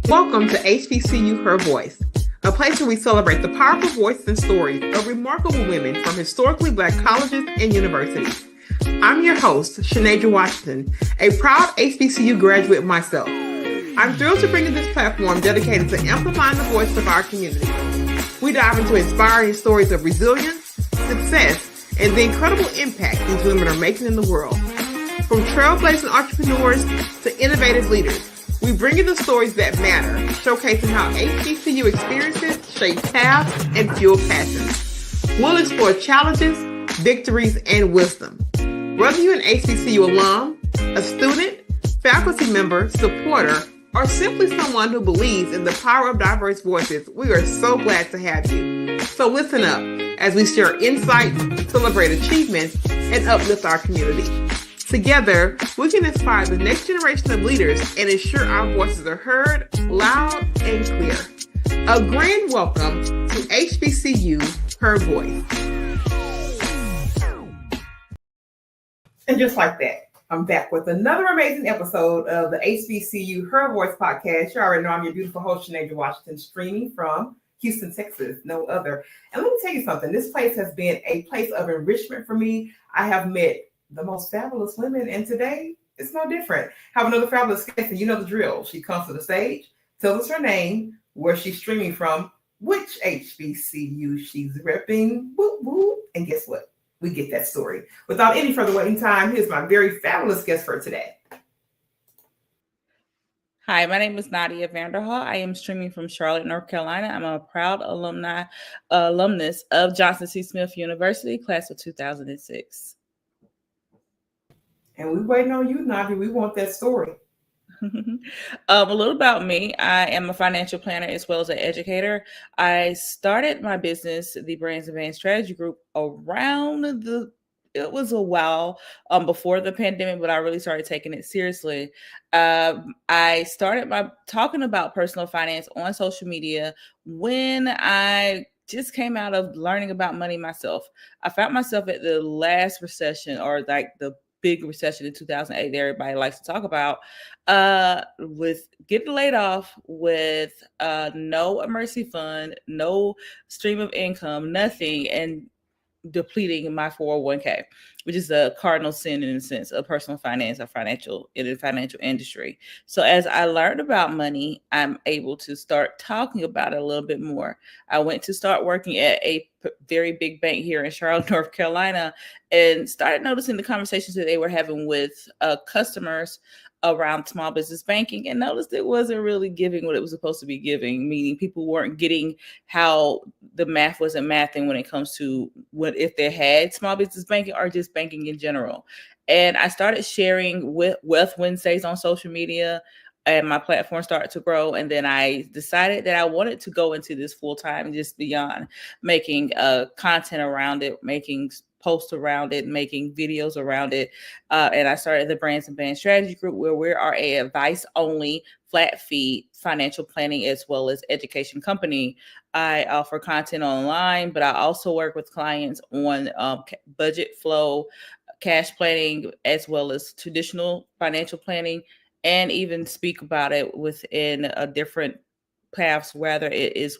Welcome to HBCU Her Voice, a place where we celebrate the powerful voices and stories of remarkable women from historically Black colleges and universities. I'm your host, Nadia Washington, a proud HBCU graduate myself. I'm thrilled to bring you this platform dedicated to amplifying the voice of our community. We dive into inspiring stories of resilience, success, and the incredible impact these women are making in the world. From trailblazing entrepreneurs to innovative leaders, we bring you the stories that matter, showcasing how HBCU experiences shape paths and fuel passions. We'll explore challenges, victories, and wisdom. Whether you're an HBCU alum, a student, faculty member, supporter, or simply someone who believes in the power of diverse voices, we are so glad to have you. So listen up as we share insights, celebrate achievements, and uplift our community. Together, we can inspire the next generation of leaders and ensure our voices are heard loud and clear. A grand welcome to HBCU Her Voice. And just like that, I'm back with another amazing episode of the HBCU Her Voice podcast. You already know I'm your beautiful host, Nadia Washington, streaming from Houston, Texas, no other. And let me tell you something. This place has been a place of enrichment for me. I have met the most fabulous women, and today it's no different. Have another fabulous guest, and you know the drill. She comes to the stage, tells us her name, where she's streaming from, which HBCU she's repping, whoop, whoop, and guess what? We get that story. Without any further waiting time, here's my very fabulous guest for today. Hi, my name is Nadia Vanderhall. I am streaming from Charlotte, North Carolina. I'm a proud alumnus of Johnson C. Smith University, class of 2006. And we're waiting on you, Nadia. We want that story. A little about me. I am a financial planner as well as an educator. I started my business, the Brands and Van Strategy Group, it was a while before the pandemic, but I really started taking it seriously. I started by talking about personal finance on social media when I just came out of learning about money myself. I found myself at the last recession, or like the big recession in 2008 that everybody likes to talk about, with getting laid off, with no emergency fund, no stream of income, nothing, and depleting my 401k, which is a cardinal sin in a sense of personal finance or in the financial industry. So as I learned about money, I'm able to start talking about it a little bit more. I went to start working at a very big bank here in Charlotte, North Carolina, and started noticing the conversations that they were having with customers around small business banking, and noticed it wasn't really giving what it was supposed to be giving, meaning people weren't getting how the math wasn't mathing when it comes to what if they had small business banking or just banking in general. And I started sharing with Wealth Wednesdays on social media, and my platform started to grow. And then I decided that I wanted to go into this full time, just beyond making content around it, making posts around it, making videos around it. And I started the Brands and Van Strategy Group, where we are a advice only, flat fee financial planning as well as education company. I offer content online, but I also work with clients on budget flow, cash planning, as well as traditional financial planning, and even speak about it within a different paths, whether it is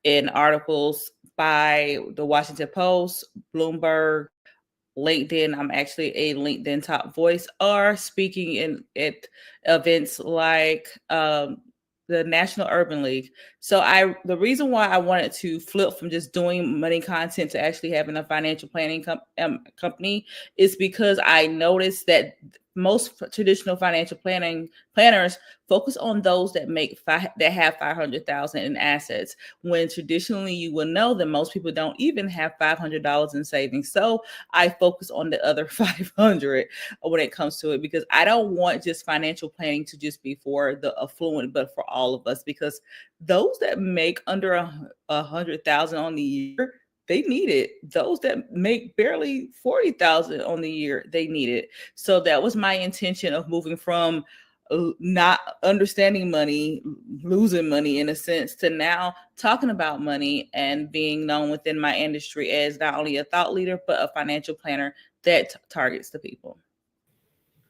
in articles by the Washington Post, Bloomberg, LinkedIn. I'm actually a LinkedIn top voice, or speaking at events like the National Urban League. So the reason why I wanted to flip from just doing money content to actually having a financial planning company is because I noticed that most traditional financial planners focus on those that that have 500,000 in assets, when traditionally you will know that most people don't even have $500 in savings. So I focus on the other 500 when it comes to it, because I don't want just financial planning to just be for the affluent, but for all of us, because those that make under 100,000 on the year, they need it. Those that make barely 40,000 on the year, they need it. So that was my intention of moving from not understanding money, losing money in a sense, to now talking about money and being known within my industry as not only a thought leader, but a financial planner that targets the people.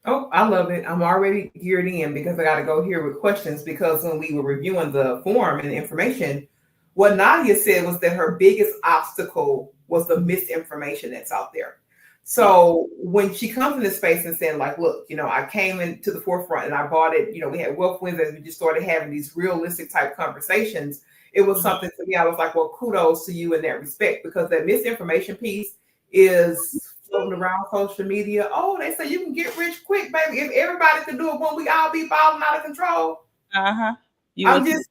Oh, I love it. I'm already geared in because I got to go here with questions because when we were reviewing the form and the information, what Nadia said was that her biggest obstacle was the misinformation that's out there. Yeah. So when she comes in this space and saying, like, look, I came into the forefront and I bought it, we had Wealth Wins and we just started having these realistic type conversations. It was Mhm. something to me. I was like, well, kudos to you in that respect because that misinformation piece is floating around social media. Oh, they say you can get rich quick, baby. If everybody could do it, won't we all be falling out of control? Uh-huh. You I'm would just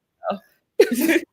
think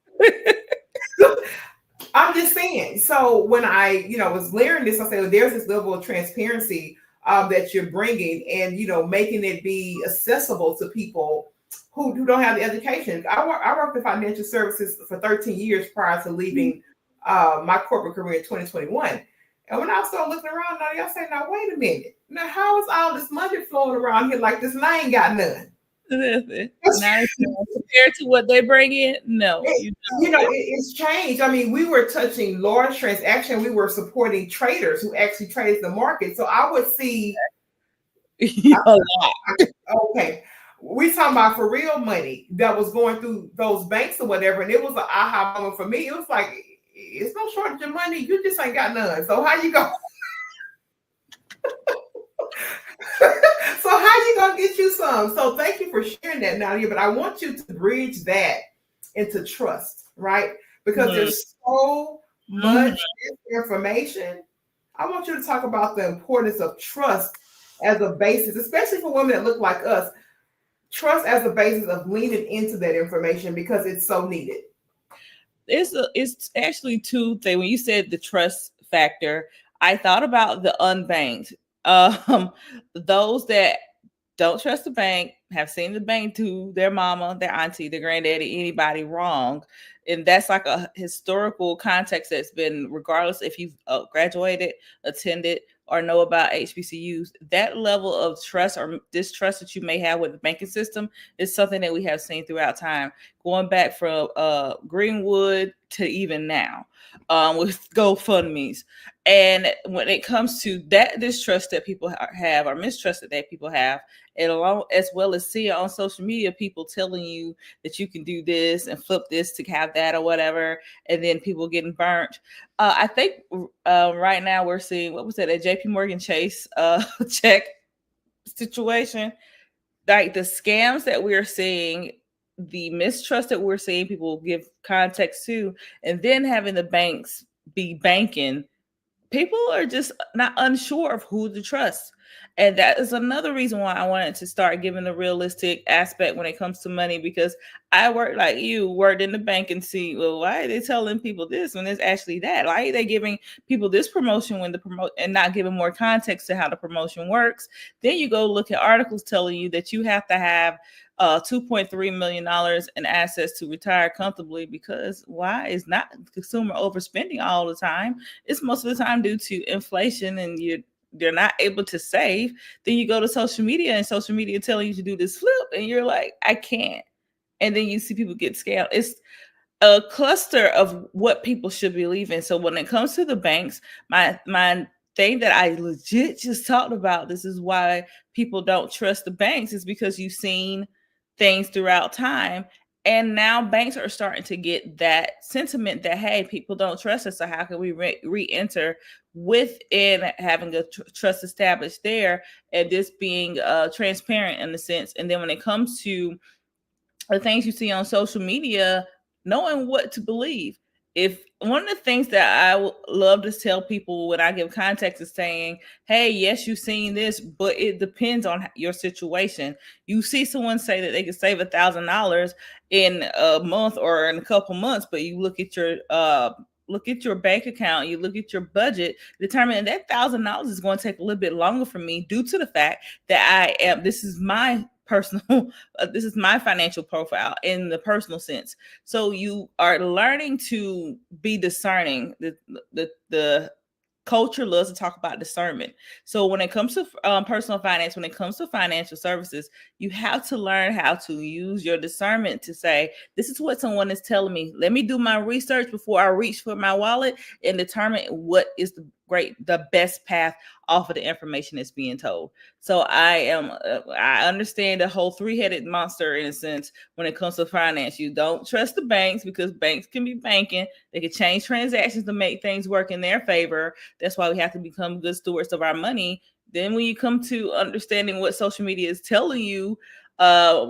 I'm just saying. So when I, was layering this, I said, well, there's this level of transparency that you're bringing, and making it be accessible to people who don't have the education. I worked in financial services for 13 years prior to so. leaving my corporate career in 2021. And when I started looking around, now I say, now wait a minute. Now how is all this money flowing around here like this, and I ain't got none? Not compared to what they bring in. No, you It's changed. I mean, we were touching large transaction. We were supporting traders who actually traded the market. So I would see, don't. A lot. okay, we talking about for real money that was going through those banks or whatever, and it was an aha moment for me. It was like, it's no shortage of money. You just ain't got none. So how you go? So how you gonna get you some? So thank you for sharing that, Nadia. But I want you to bridge that into trust, right? Because Mhm. there's so Mhm. much information. I want you to talk about the importance of trust as a basis, especially for women that look like us. Trust as a basis of leaning into that information because it's so needed. It's actually two things. When you said the trust factor, I thought about the unbanked. Um, those that don't trust the bank, have seen the bank do their mama, their auntie, their granddaddy, anybody wrong. And that's like a historical context that's been, regardless if you've graduated, attended, or know about HBCUs, that level of trust or distrust that you may have with the banking system is something that we have seen throughout time, going back from Greenwood to even now with GoFundMe's. And when it comes to that distrust that people have or mistrust that people have, and along as well as see on social media people telling you that you can do this and flip this to have that or whatever, and then people getting burnt. I think right now we're seeing, what was it, a JP Morgan Chase check situation, like the scams that we're seeing, the mistrust that we're seeing people give context to, and then having the banks be banking, people are just not unsure of who to trust. And that is another reason why I wanted to start giving the realistic aspect when it comes to money, because I worked like you worked in the bank and see, well, why are they telling people this when it's actually that? Why are they giving people this promotion when the promote and not giving more context to how the promotion works? Then you go look at articles telling you that you have to have $2.3 million in assets to retire comfortably, because why is not consumer overspending all the time? It's most of the time due to inflation, and they're not able to save. Then you go to social media and social media telling you to do this flip, and you're like, I can't. And then you see people get scammed. It's a cluster of what people should believe in. So when it comes to the banks, my thing that I legit just talked about, this is why people don't trust the banks, is because you've seen things throughout time. And now banks are starting to get that sentiment that, hey, people don't trust us. So how can we re-enter within having a trust established there, and this being transparent in a sense. And then when it comes to the things you see on social media, knowing what to believe. If one of the things that I love to tell people when I give context is saying, hey, yes, you've seen this, but it depends on your situation. You see someone say that they can save $1,000 in a month or in a couple months, but you look at your bank account, you look at your budget, determine that $1,000 is going to take a little bit longer for me due to the fact that this is my personal this is my financial profile in the personal sense. So you are learning to be discerning. The culture loves to talk about discernment. So when it comes to personal finance, when it comes to financial services, you have to learn how to use your discernment to say, this is what someone is telling me. Let me do my research before I reach for my wallet and determine what is the best path off of the information that's being told. So I understand the whole three-headed monster in a sense when it comes to finance. You don't trust the banks because banks can be banking. They can change transactions to make things work in their favor. That's why we have to become good stewards of our money. Then when you come to understanding what social media is telling you, uh,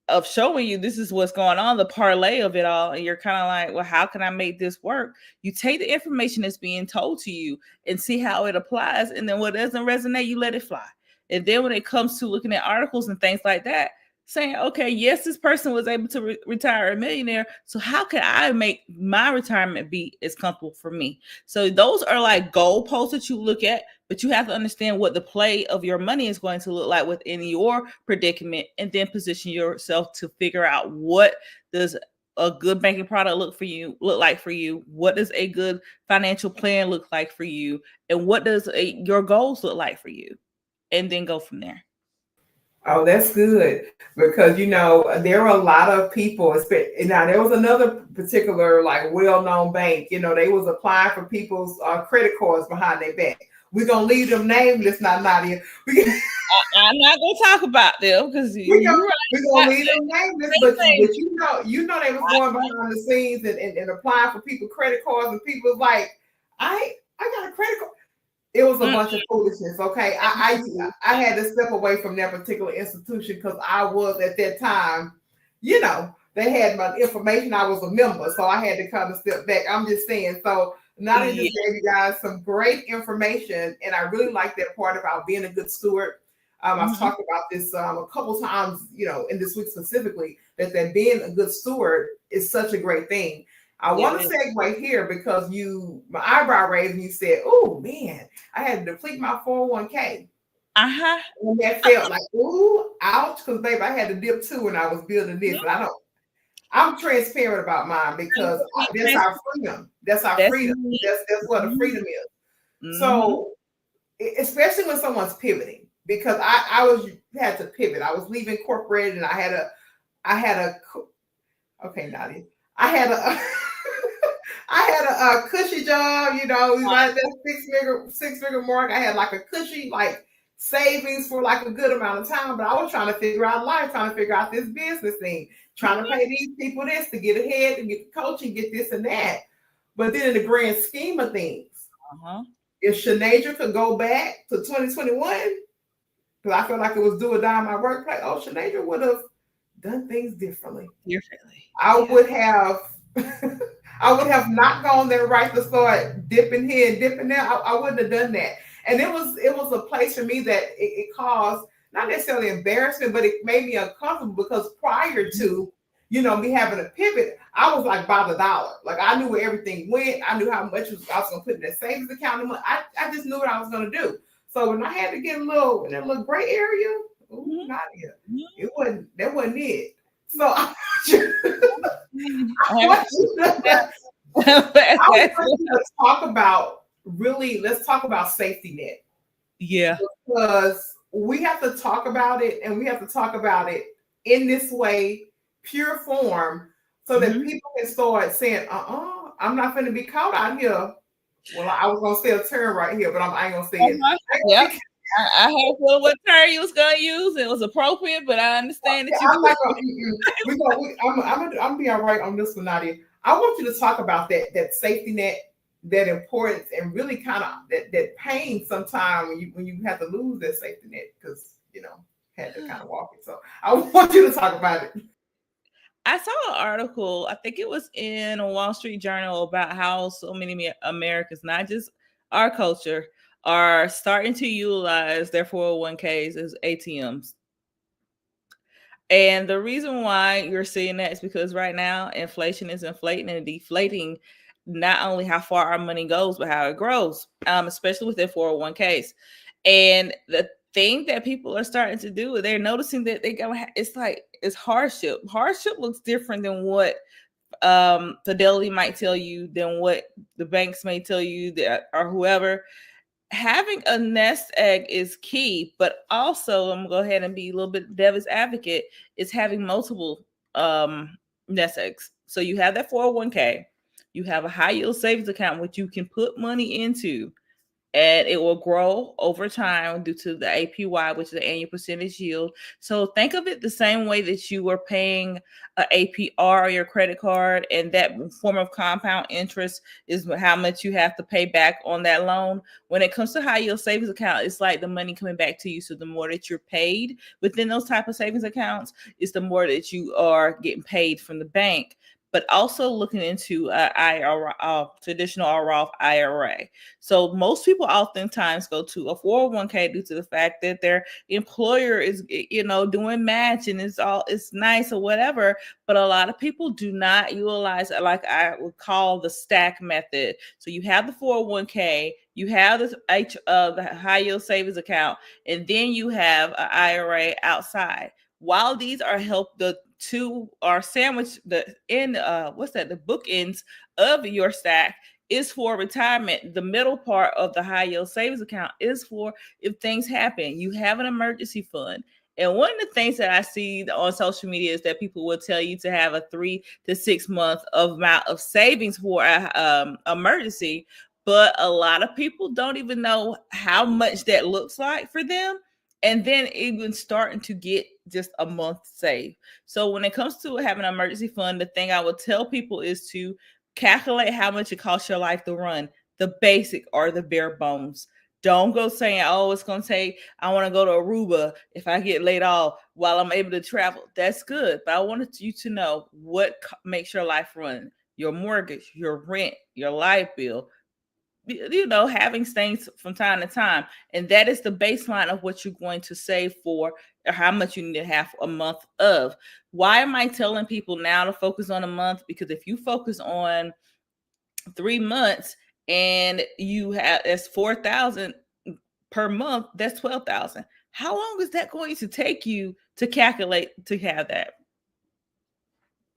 of showing you this is what's going on, the parlay of it all, and you're kind of like, well, how can I make this work? You take the information that's being told to you and see how it applies, and then what doesn't resonate, you let it fly. And then when it comes to looking at articles and things like that, saying, okay, yes, this person was able to retire a millionaire, so how can I make my retirement be as comfortable for me? So those are like goalposts that you look at, but you have to understand what the play of your money is going to look like within your predicament, and then position yourself to figure out what does a good banking product look like for you, what does a good financial plan look like for you, and what does your goals look like for you, and then go from there. Oh, that's good because there are a lot of people. Now there was another particular like well-known bank. They was applying for people's credit cards behind their back. We're gonna leave them nameless, not Nadia. I'm not gonna talk about them because we're gonna leave them nameless, but they was going behind the scenes and applying for people credit cards, and people was like, I got a credit card. It was a bunch of foolishness. Okay, I had to step away from that particular institution because I was at that time, they had my information. I was a member, so I had to kind of step back. I'm just saying. So Nadia just gave you guys some great information, and I really like that part about being a good steward. I've talked about this a couple times, in this week specifically, that being a good steward is such a great thing. I want to segue here because my eyebrow raised and you said, "Oh man, I had to deplete my 401k." And that felt like, ooh, ouch, because baby, I had to dip too when I was building this. But I'm transparent about mine because that's our freedom. That's our freedom. That's what the freedom is. So, especially when someone's pivoting, because I had to pivot. I was leaving corporate, and I had a okay, Nadia. I had a cushy job, like that six-figure mark. I had like a cushy like savings for like a good amount of time, but I was trying to figure out life, trying to figure out this business thing, trying to pay these people this to get ahead, to get the coaching, get this and that. But then in the grand scheme of things, if Shanasia could go back to 2021, because I feel like it was do or die in my workplace, Shanasia would have done things differently. I would have I would have not gone there right to start dipping here and dipping there. I wouldn't have done that. And it was a place for me that it caused not necessarily embarrassment, but it made me uncomfortable because prior to, me having a pivot, I was like by the dollar. Like I knew where everything went. I knew how much I was going to put in that savings account. I just knew what I was going to do. So when I had to get in that little gray area, Nadia, that wasn't it. So I want you to talk about let's talk about safety net. Yeah. Because we have to talk about it, and we have to talk about it in this way, pure form, so that people can start saying, I'm not going to be caught out here. Well, I was going to say a term right here, but I ain't going to say it. Yep. I had to what term you was gonna use. It was appropriate, but I understand that I'm gonna be all right on this one, Nadia. I want you to talk about that safety net, that importance, and really kind of that pain sometimes when you have to lose that safety net because had to kind of walk it. So I want you to talk about it. I saw an article, I think it was in a Wall Street Journal, about how so many Americans, not just our culture, are starting to utilize their 401ks as ATMs. And the reason why you're seeing that is because right now inflation is inflating and deflating not only how far our money goes, but how it grows, especially with their 401ks. And the thing that people are starting to do, they're noticing that it's hardship. Hardship looks different than what Fidelity might tell you, than what the banks may tell you, or whoever. Having a nest egg is key, but also I'm gonna go ahead and be a little bit devil's advocate, is having multiple nest eggs. So you have that 401k, you have a high yield savings account which you can put money into, and it will grow over time due to the APY, which is the annual percentage yield. So think of it the same way that you were paying a APR or your credit card, and that form of compound interest is how much you have to pay back on that loan. When it comes to high yield savings account, it's like the money coming back to you. So the more that you're paid within those type of savings accounts, it's the more that you are getting paid from the bank. But also looking into traditional or Roth IRA. So most people oftentimes go to a 401k due to the fact that their employer is, doing match and it's nice or whatever. But a lot of people do not utilize, like I would call, the stack method. So you have the 401k, you have the high yield savings account, and then you have an IRA outside. While these are the two are sandwiched the bookends of your stack is for retirement. The middle part of the high yield savings account is for if things happen. You have an emergency fund. And one of the things that I see on social media is that people will tell you to have a 3 to 6 month amount of savings for an emergency. But a lot of people don't even know how much that looks like for them. And then even starting to get just a month saved. So when it comes to having an emergency fund, the thing I would tell people is to calculate how much it costs your life to run, the basic or the bare bones. Don't go saying, oh, it's going to take, I want to go to Aruba if I get laid off while I'm able to travel. That's good. But I wanted you to know what makes your life run: your mortgage, your rent, your light bill, having things from time to time. And that is the baseline of what you're going to save for, or how much you need to have a month of. Why am I telling people now to focus on a month? Because if you focus on 3 months and you have, that's 4,000 per month, that's 12,000. How long is that going to take you to calculate to have that?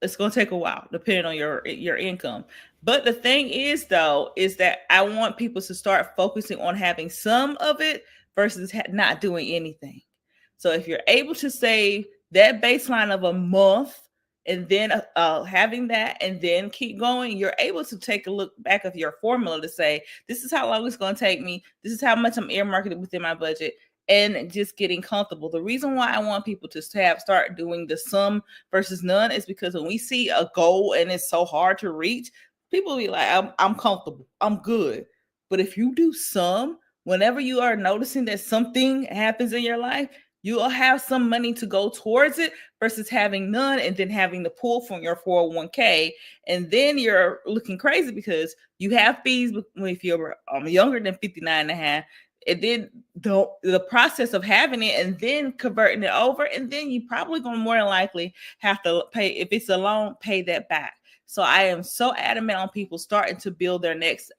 It's going to take a while, depending on your income. But the thing is, though, is that I want people to start focusing on having some of it versus not doing anything. So if you're able to save that baseline of a month, and then having that, and then keep going, you're able to take a look back of your formula to say, this is how long it's going to take me. This is how much I'm earmarking within my budget, and just getting comfortable. The reason why I want people to start doing the sum versus none is because when we see a goal and it's so hard to reach, people be like, I'm comfortable, I'm good. But if you do some, whenever you are noticing that something happens in your life, you'll have some money to go towards it versus having none and then having to pull from your 401k. And then you're looking crazy because you have fees if you're younger than 59 and a half. And then the process of having it and then converting it over, and then you probably going to more than likely have to pay, if it's a loan, pay that back. So I am so adamant on people starting to build their next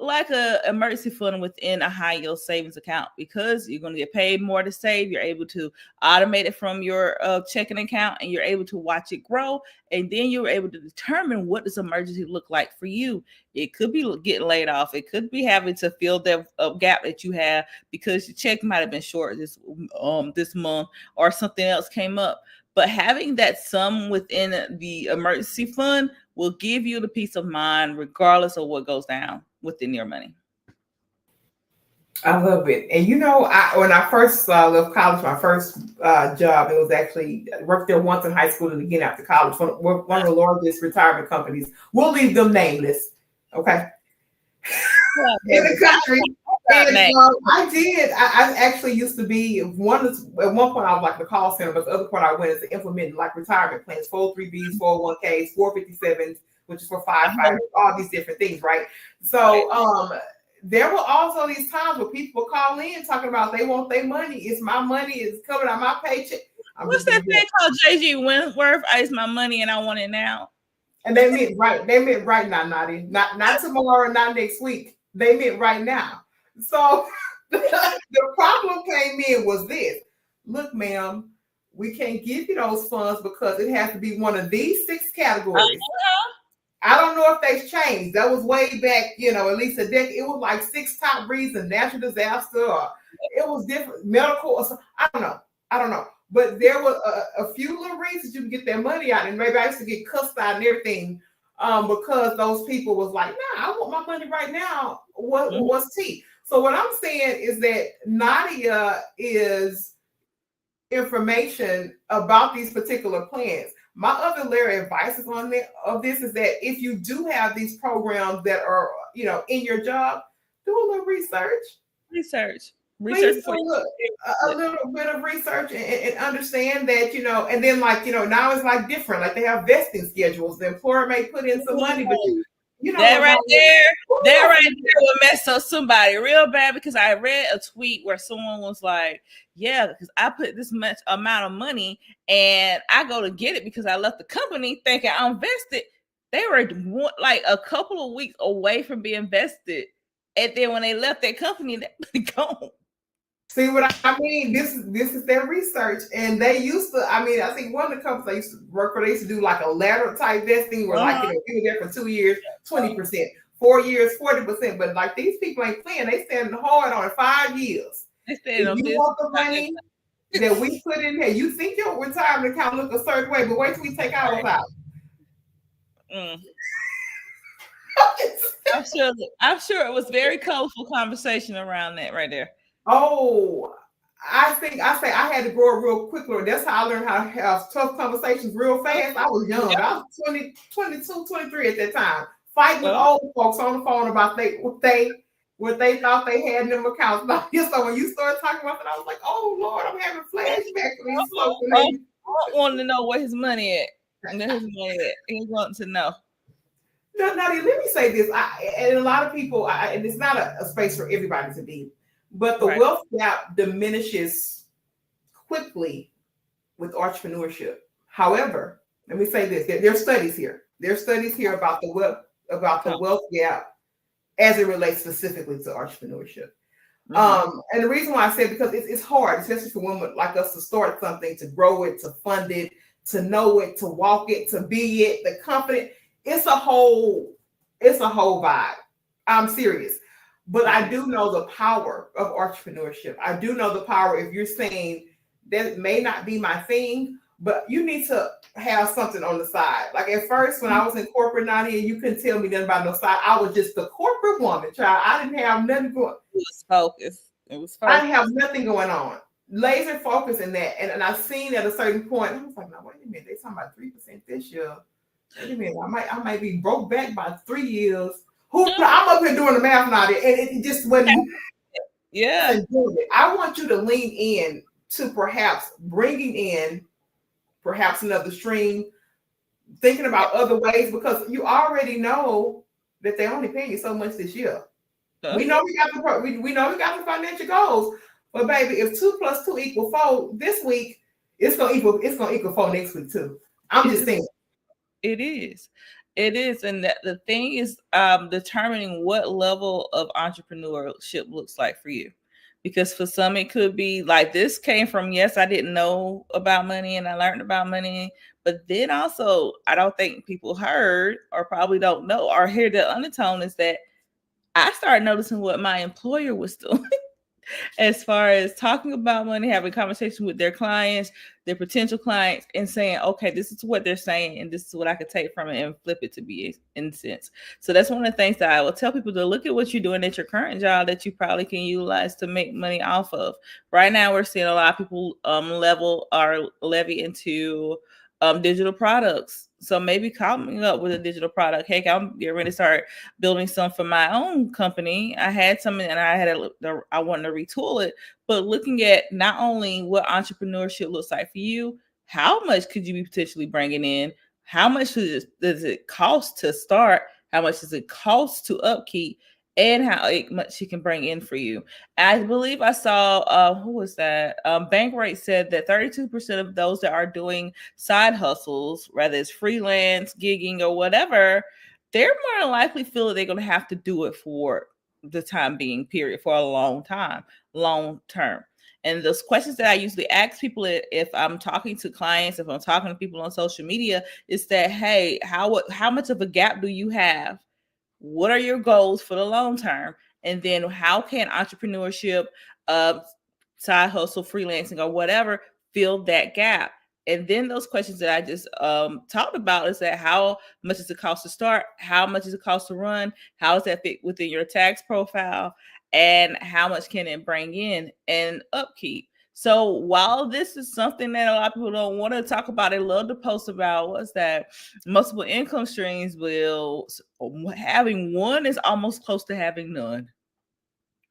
like a emergency fund within a high yield savings account, because you're going to get paid more to save. You're able to automate it from your checking account, and you're able to watch it grow. And then you're able to determine what does emergency look like for you. It could be getting laid off. It could be having to fill the gap that you have because your check might have been short this month, or something else came up. But having that sum within the emergency fund will give you the peace of mind regardless of what goes down within your money. I love it. And when I first left college, my first job, it was actually, I worked there once in high school and again after college. One of the largest retirement companies. We'll leave them nameless. Okay. In the country. And I actually used to be at one point I was like the call center, but the other point I went is to implement like retirement plans, 403Bs, 401Ks, 457s, which is for firefighters, all these different things, right? So there were also these times where people call in talking about they want their money. It's my money, it's coming out my paycheck. What's that thing called, JG Wentworth? It's my money and I want it now. And they meant right now, Nadia. Not tomorrow, not next week. They meant right now. So the problem came in was this. Look, ma'am, we can't give you those funds because it has to be one of these 6 categories. I don't know if they've changed. That was way back, at least a decade. It was like 6 top reasons: natural disaster, or it was different, medical, or something. I don't know. But there were a few little reasons you can get their money out. And maybe I used to get cussed out and everything because those people was like, nah, I want my money right now. What's tea? So what I'm saying is that Nadia is information about these particular plans. My other layer of advice is on there of this is that if you do have these programs that are, in your job, do a little research. Research Please before you look a little bit of research and understand that, and then now it's like different. Like they have vesting schedules. The employer may put in some money, but that right there will mess up somebody real bad, because I read a tweet where someone was like, yeah, because I put this much amount of money and I go to get it because I left the company thinking I'm vested. They were like a couple of weeks away from being vested. And then when they left that company, they gone. See what I mean? This is their research, and they used to. I mean, I think one of the companies I used to work for, they used to do like a ladder type vesting, where you were there for 2 years, 20%, 4 years, 40%. But like these people ain't playing; they standing hard on 5 years. If you want the money that we put in there, you think your retirement account look a certain way, but wait till we take ours out. I'm sure it was very colorful conversation around that right there. Oh, I had to grow up real quickly. That's how I learned how to have tough conversations real fast. I was young. I was 20, 22, 23 at that time, fighting with old folks on the phone about what they thought they had in them accounts. So when you started talking about that, I was like, oh Lord, I'm having flashbacks. I want to know where his money at. He wants to know. Now, let me say this. And a lot of people, and it's not a space for everybody to be, but the wealth gap diminishes quickly with entrepreneurship. However, let me say this: there are studies here. There are studies here about the wealth gap as it relates specifically to entrepreneurship. And the reason why I said, because it's hard, especially for women like us, to start something, to grow it, to fund it, to know it, to walk it, to be it, the confident. It's a whole vibe. I'm serious. But I do know the power of entrepreneurship. I do know the power if you're saying that may not be my thing, but you need to have something on the side. Like at first, when I was in corporate, Nadia, you couldn't tell me nothing about no side. I was just the corporate woman, child. I didn't have nothing going. It was focused. I didn't have nothing going on. Laser focus in that. And I seen at a certain point, I was like, no, wait a minute. They're talking about 3% this year. Wait a minute. I might be broke back by 3 years. I'm up here doing the math now, and it just wasn't. Yeah. I want you to lean in to perhaps bringing in perhaps another stream, thinking about other ways, because you already know that they only paying you so much this year. We know we got the financial goals, but baby, if 2 + 2 = 4 this week, it's gonna equal 4 next week too. I'm just saying. It is. And the thing is determining what level of entrepreneurship looks like for you. Because for some, it could be like this came from, yes, I didn't know about money and I learned about money. But then also, I don't think people heard or probably don't know or hear the undertone is that I started noticing what my employer was doing. As far as talking about money, having conversation with their clients, their potential clients, and saying, okay, this is what they're saying, and this is what I could take from it and flip it to be in sense. So that's one of the things that I will tell people to look at what you're doing at your current job that you probably can utilize to make money off of. Right now, we're seeing a lot of people levy into digital products. So maybe coming up with a digital product. Hey, I'm getting ready to start building some for my own company. I had some and I wanted to retool it, but looking at not only what entrepreneurship looks like for you, how much could you be potentially bringing in? How much does it cost to start? How much does it cost to upkeep? And how much you can bring in for you. I believe I saw, who was that? Bankrate said that 32% of those that are doing side hustles, whether it's freelance, gigging, or whatever, they're more than likely feel that they're going to have to do it for the time being, period, for a long term. And those questions that I usually ask people if I'm talking to clients, if I'm talking to people on social media, is that, hey, how much of a gap do you have? What are your goals for the long term? And then how can entrepreneurship, side hustle, freelancing, or whatever fill that gap? And then those questions that I just talked about is that how much does it cost to start? How much does it cost to run? How does that fit within your tax profile? and how much can it bring in and upkeep. So while this is something that a lot of people don't want to talk about, they love to post about what's that multiple income streams. Will having one is almost close to having none,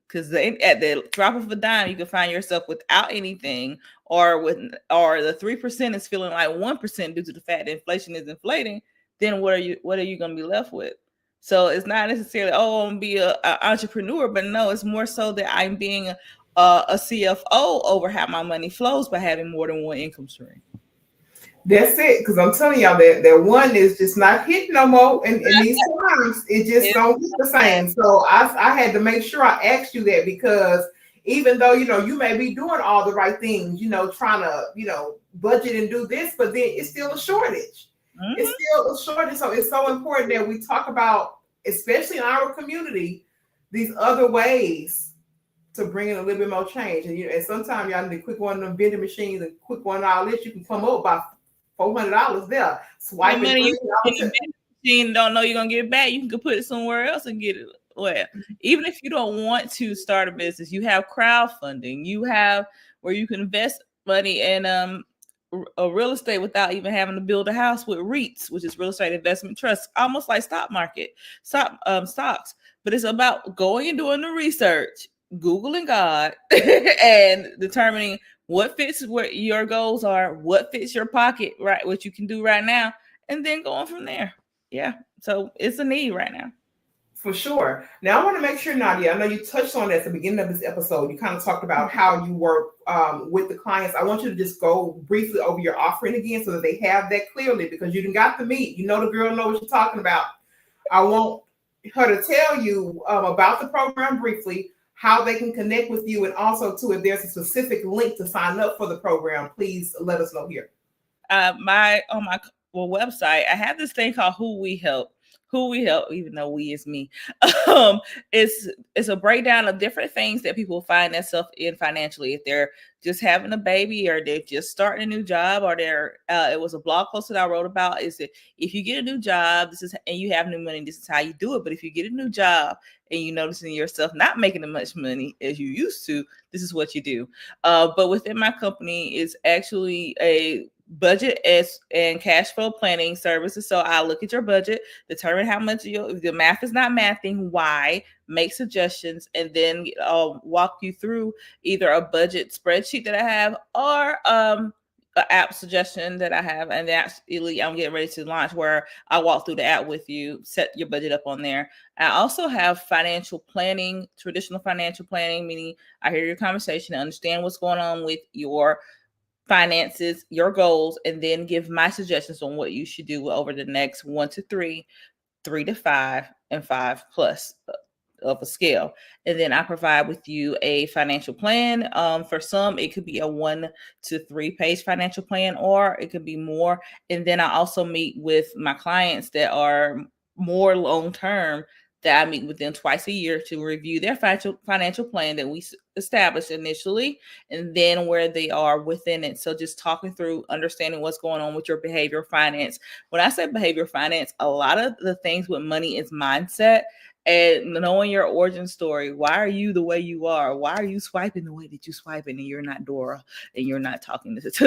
because at the drop of a dime, you can find yourself without anything, or the 3% is feeling like 1% due to the fact that inflation is inflating. Then what are you going to be left with? So it's not necessarily, oh, I'm gonna be an entrepreneur, but no, it's more so that I'm being a CFO over how my money flows by having more than one income stream. That's it, because I'm telling y'all that one is just not hitting no more, and these times it just don't hit the same. So I had to make sure I asked you that, because even though you may be doing all the right things, trying to budget and do this, but then it's still a shortage. Mm-hmm. It's still a shortage. So it's so important that we talk about, especially in our community, these other ways to bring in a little bit more change. And sometimes y'all need to quick one of them vending machines and quick one all this. You can come up by $400 there. Swipe it. You don't know you're gonna get it back. You can put it somewhere else and get it. Well, even if you don't want to start a business, you have crowdfunding. You have where you can invest money in a real estate without even having to build a house with REITs, which is real estate investment trusts, almost like stocks. But it's about going and doing the research, Googling God, and determining what fits what your goals are, what fits your pocket, right? What you can do right now, and then going from there. Yeah. So it's a need right now. For sure. Now I want to make sure, Nadia, I know you touched on that at the beginning of this episode. You kind of talked about how you work with the clients. I want you to just go briefly over your offering again so that they have that clearly, because you done got the meat. The girl knows what you're talking about. I want her to tell you about the program briefly, how they can connect with you, and also too, if there's a specific link to sign up for the program, please let us know here. On my website, I have this thing called Who We Help, even though we is me. It's a breakdown of different things that people find themselves in financially. If they're just having a baby, or they're just starting a new job, or it was a blog post that I wrote about, is that if you get a new job, and you have new money, this is how you do it. But if you get a new job and you noticing yourself not making as much money as you used to, this is what you do. But within my company is actually a budget and cash flow planning services. So I'll look at your budget, determine how much if the math is not mathing, why, make suggestions, and then walk you through either a budget spreadsheet that I have, or an app suggestion that I have. And actually, I'm getting ready to launch where I walk through the app with you, set your budget up on there. I also have financial planning, traditional financial planning, meaning I hear your conversation, understand what's going on with your finances, your goals, and then give my suggestions on what you should do over the next 1 to 3, 3 to 5, and 5+ of a scale. And then I provide with you a financial plan. For some, it could be a 1 to 3 page financial plan, or it could be more. And then I also meet with my clients that are more long-term, that I meet with them twice a year to review their financial plan that we established initially, and then where they are within it. So just talking through, understanding what's going on with your behavioral finance. When I say behavioral finance, a lot of the things with money is mindset, and knowing your origin story. Why are you the way you are? Why are you swiping the way that you swiping, and you're not Dora, and you're not talking to what's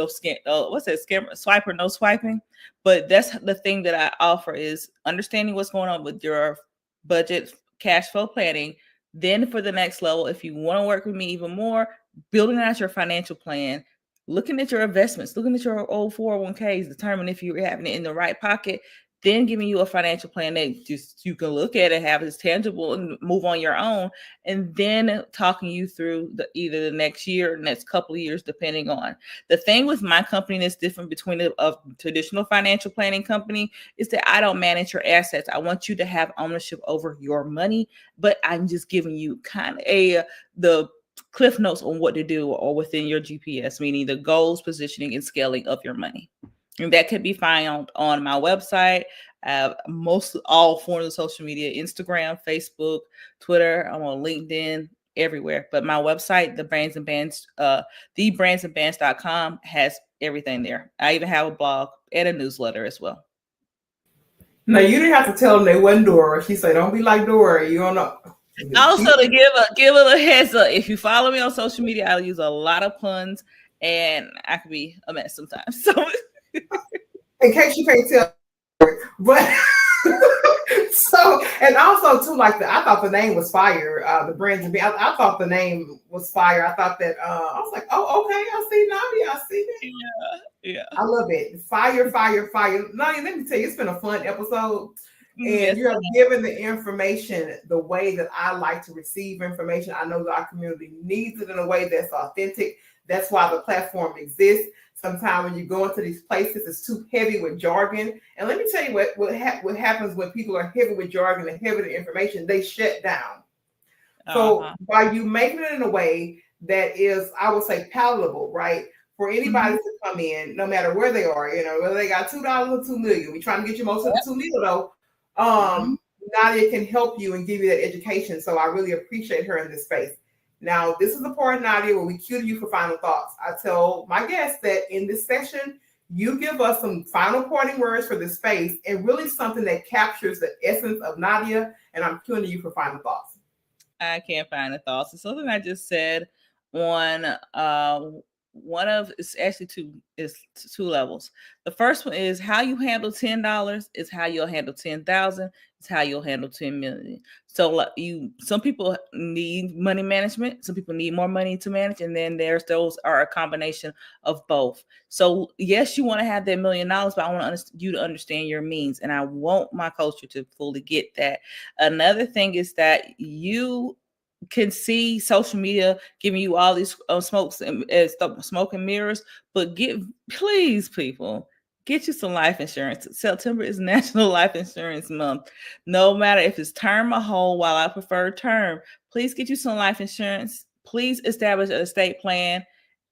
that, scammer, swiper, no swiping? But that's the thing that I offer, is understanding what's going on with your budget, cash flow planning. Then for the next level, if you want to work with me even more, building out your financial plan, looking at your investments, looking at your old 401ks, determine if you're having it in the right pocket, then giving you a financial plan that just you can look at and have as tangible and move on your own, and then talking you through either the next year or next couple of years, depending on. The thing with my company that's different between a traditional financial planning company is that I don't manage your assets. I want you to have ownership over your money, but I'm just giving you kind of the cliff notes on what to do, or within your GPS, meaning the goals, positioning, and scaling of your money. And that can be found on my website, most all forms of social media, Instagram, Facebook, Twitter. I'm on LinkedIn, everywhere. But my website, thebrandsandbands.com, has everything there. I even have a blog and a newsletter as well. Now, you didn't have to tell them they wasn't Dora. She said, don't be like Dora. You don't know. Also, to give a heads up, if you follow me on social media, I use a lot of puns, and I can be a mess sometimes. So, in case you can't tell, but so, and also too, like I thought the name was fire. The brands and I thought the name was fire. I thought that I was like, oh, okay, I see Nadia, I see that. Yeah. I love it. Fire. Nadia, let me tell you, it's been a fun episode. And yes, you have given the information the way that I like to receive information. I know that our community needs it in a way that's authentic. That's why the platform exists. Sometimes when you go into these places, it's too heavy with jargon. And let me tell you what happens when people are heavy with jargon and heavy with information, they shut down. So by you making it in a way that is, I would say, palatable, right? For anybody to come in, no matter where they are, whether they got $2 or $2 million. We're trying to get you most of the $2 million though. Nadia can help you and give you that education. So I really appreciate her in this space. Now, this is the part, Nadia, where we cue to you for final thoughts. I tell my guests that in this session, you give us some final parting words for this space and really something that captures the essence of Nadia. And I'm cueing to you for final thoughts. I can't find the thoughts. It's something I just said on it's actually two levels. The first one is how you handle $10 is how you'll handle 10,000. It's how you'll handle 10 million. So some people need money management. Some people need more money to manage. And then those are a combination of both. So yes, you want to have that $1 million, but I want you to understand your means. And I want my culture to fully get that. Another thing is that you can see social media giving you all these smoke and mirrors, but please, people, get you some life insurance. September is National Life Insurance Month. No matter if it's term or whole, while I prefer term, please get you some life insurance. Please establish an estate plan.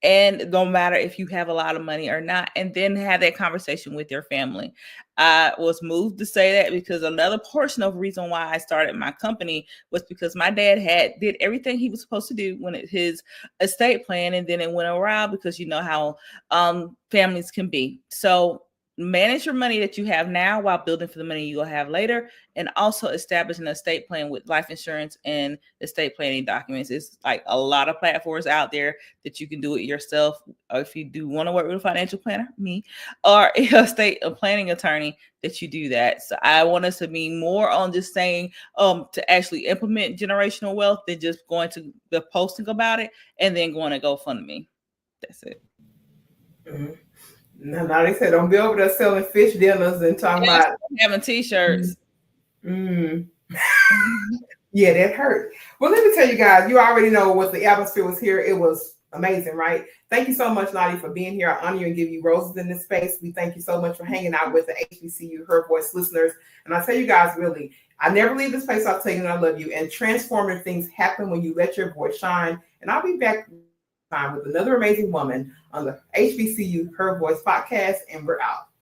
And no matter if you have a lot of money or not, and then have that conversation with your family. I was moved to say that because another portion of the reason why I started my company was because my dad did everything he was supposed to do when his estate plan, and then it went around because you know how families can be. So manage your money that you have now while building for the money you'll have later, and also establish an estate plan with life insurance and estate planning documents. It's like a lot of platforms out there that you can do it yourself. Or if you do want to work with a financial planner, me, or a estate planning attorney, that you do that. So I want us to be more on just saying to actually implement generational wealth than just going to the posting about it and then going to GoFundMe. That's it. Now they said don't be over there selling fish dinners and talking about having t-shirts. Yeah, that hurt. Well, let me tell you guys, you already know what the atmosphere was here. It was amazing, right? Thank you so much, Nadia, for being here. I honor you and give you roses in this space. We thank you so much for hanging out with the HBCU Her Voice listeners. And I tell you guys, really, I never leave this place without telling you I love you. And transformative things happen when you let your voice shine. And I'll be back with another amazing woman on the HBCU Her Voice podcast, and we're out.